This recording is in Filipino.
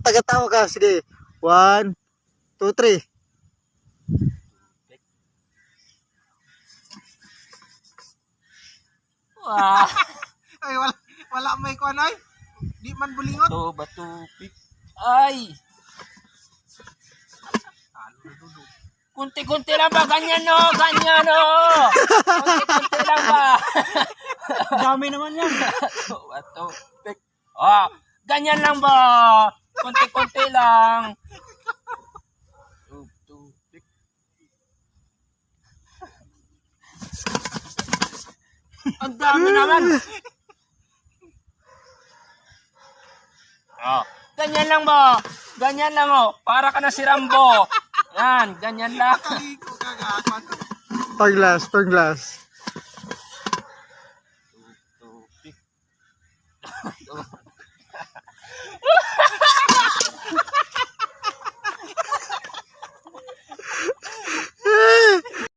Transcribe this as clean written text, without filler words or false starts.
Taga-tawa ka. Sige. 1, 2, 3. Wah. Ay, wala may kuan ay. Di man bulingot. Bato-pik. Ay. Kunti-kunti lang ba? Ganyan no. Kunti-kunti lang ba? Dami naman yan. Bato-pik. Oh, ganyan lang ba? Kunti-kunti lang. Bato-pik. Ang dami naman. Oh, ganyan lang ba? Ganyan lang oh. Para ka na si Rambo. Yan, ganyan lang. Kaliko ka ga. Pag glass.